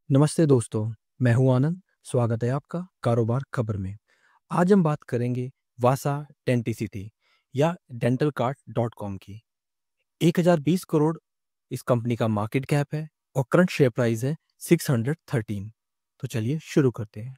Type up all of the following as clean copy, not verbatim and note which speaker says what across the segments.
Speaker 1: नमस्ते दोस्तों, मैं हूं आनंद। स्वागत है आपका कारोबार खबर में। आज हम बात करेंगे वासा डेंटिसिटी या dentalcart.com की। 1020 करोड़ इस कंपनी का मार्केट कैप है और करंट शेयर प्राइस है 613। तो चलिए शुरू करते हैं।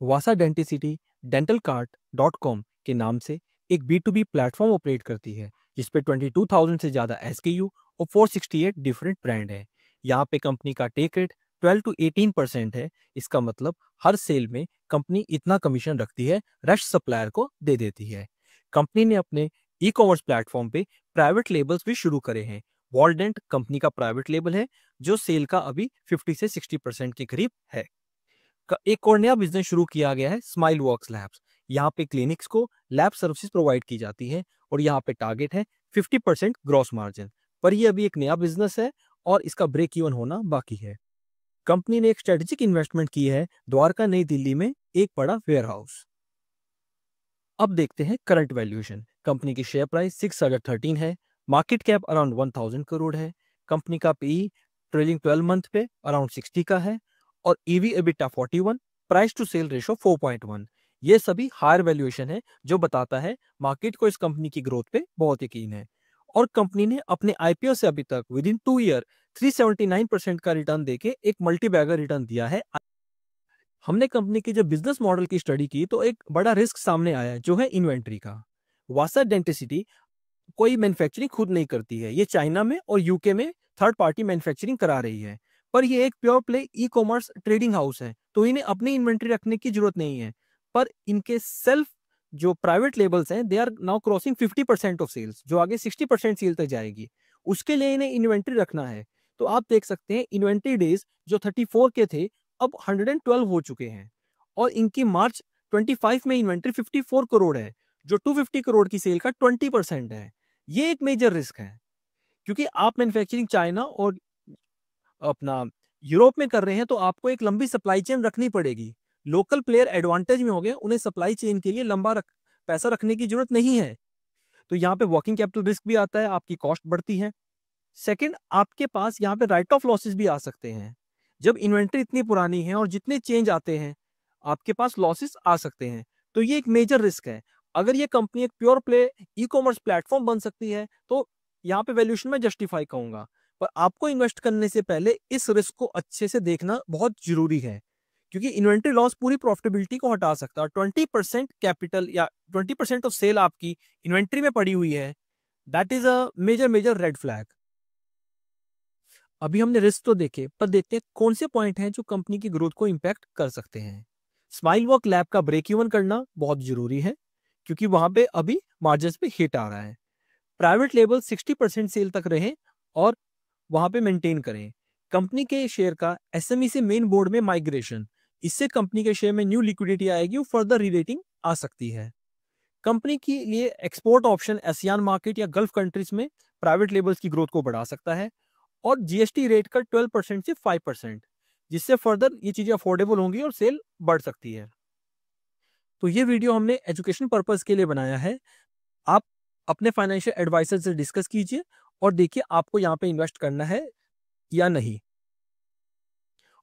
Speaker 1: वासा डेंटिसिटी dentalcart.com के नाम से एक B2B प्लेटफॉर्म ऑपरेट करती है जिसपे 22,000 से ज़्यादा SKU और 468 डिफरेंट ब्रांड है। यहाँ पे कंपनी का टेक रेट 12 to 18% है। इसका मतलब हर सेल में कंपनी इतना कमीशन रखती है, रेस्ट सप्लायर को दे देती है। कंपनी ने अपने ई कॉमर्स प्लेटफॉर्म पे प्राइवेट लेबल्स भी शुरू करे हैं। वॉलडेंट कंपनी का प्राइवेट लेबल है जो सेल का अभी 50 से 60% के करीब है। एक और नया बिजनेस शुरू किया गया है, स्माइल वर्क्स लैब्स। यहाँ पे क्लिनिक्स को लैब सर्विसेज प्रोवाइड की जाती है और यहाँ पे टारगेट है 50% ग्रॉस मार्जिन। पर ये अभी एक नया बिजनेस है और इसका ब्रेक इवन होना बाकी है। कंपनी ने एक स्ट्रेटेजिक इन्वेस्टमेंट की है द्वारका नई दिल्ली में एक बड़ा वेयर हाउस। अब देखते हैं करंट वैल्यूएशन। कंपनी की शेयर प्राइस 613 है, मार्केट कैप अराउंड 1000 करोड़ है। कंपनी का पीई ट्रेलिंग 12 मंथ पे अराउंड 60 का है और EV EBITDA 41, price to sale ratio 4.1। ये सभी हायर वैल्यूएशन है जो बताता है मार्केट को इस कंपनी की ग्रोथ पे बहुत यकीन है। और कंपनी ने अपने आईपीओ से अभी तक विद इन 2 ईयर 379% का रिटर्न देके एक मल्टी बैगर रिटर्न दिया है। हमने कंपनी के जब बिजनेस मॉडल की स्टडी की तो एक बड़ा रिस्क सामने आया जो है इन्वेंट्री का। वासा डेंटिसिटी कोई मैन्युफैक्चरिंग खुद नहीं करती है, ये चाइना में और यूके में थर्ड पार्टी मैन्युफैक्चरिंग करा रही है। पर ये एक pure play e commerce trading house है तो इन्हें अपनी इन्वेंट्री रखने की जरूरत नहीं है। पर इनके सेल्फ जो प्राइवेट लेबल्स हैं they are now crossing 50% of sales, जो आगे 60% सेल तक जाएगी। उसके लिए इन्हें इन्वेंट्री रखना है। तो आप देख सकते हैं इन्वेंट्री डेज जो 34 के थे अब 112 हो चुके हैं और इनकी मार्च 25 में इन्वेंट्री 54 करोड़ है जो 250 करोड़ की सेल का 20% है। ये एक मेजर रिस्क है क्योंकि आप मैन्युफैक्चरिंग चाइना और अपना यूरोप में कर रहे हैं तो आपको एक लंबी सप्लाई चेन रखनी पड़ेगी। लोकल प्लेयर एडवांटेज में हो गए, उन्हें सप्लाई चेन के लिए पैसा रखने की जरूरत नहीं है। तो यहाँ पे वर्किंग कैपिटल रिस्क भी आता है, आपकी कॉस्ट बढ़ती है। सेकंड, आपके पास यहाँ पे राइट ऑफ लॉसेस भी आ सकते हैं। जब इन्वेंट्री इतनी पुरानी है और जितने चेंज आते हैं आपके पास लॉसेस आ सकते हैं। तो ये एक मेजर रिस्क है। अगर ये कंपनी एक pure play e commerce platform बन सकती है तो यहाँ पे वैल्यूएशन में जस्टिफाई कहूंगा। पर आपको इन्वेस्ट करने से पहले इस रिस्क को अच्छे से देखना बहुत जरूरी है क्योंकि इन्वेंट्री लॉस पूरी प्रॉफिटेबिलिटी को हटा सकता है। 20% कैपिटल या 20% ऑफ सेल आपकी इन्वेंट्री में पड़ी हुई है, that is a major major red flag. अभी हमने रिस्क तो देखे, पर देखते हैं कौन से पॉइंट हैं जो कंपनी की ग्रोथ को इंपैक्ट कर सकते हैं। स्माइल वर्क लैब का ब्रेक इवन करना बहुत जरूरी है क्योंकि वहां पे अभी मार्जिन पे हिट आ रहा है। प्राइवेट लेबल 60% सेल तक रहे और वहां पे मेंटेन करें। कंपनी के शेयर का एसएमई से मेन बोर्ड में माइग्रेशन, इससे कंपनी के शेयर में न्यू लिक्विडिटी आएगी और फर्दर रीरेटिंग आ सकती है। कंपनी के लिए एक्सपोर्ट ऑप्शन एशियान मार्केट या गल्फ कंट्रीज में प्राइवेट लेबल्स की ग्रोथ को बढ़ा सकता है और जीएसटी रेट का 12% से 5%, जिससे फर्दर ये चीजें अफोर्डेबल होंगी और सेल बढ़ सकती है। तो ये वीडियो हमने एजुकेशन पर्पस के लिए बनाया है। आप अपने फाइनेंशियल एडवाइजर से डिस्कस कीजिए और देखिए आपको यहाँ पे इन्वेस्ट करना है या नहीं।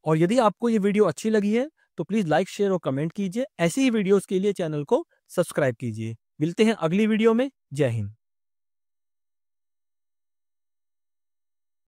Speaker 1: और यदि आपको ये वीडियो अच्छी लगी है तो प्लीज लाइक, शेयर और कमेंट कीजिए। ऐसी ही वीडियोस के लिए चैनल को सब्सक्राइब कीजिए। मिलते हैं अगली वीडियो में। जय हिंद।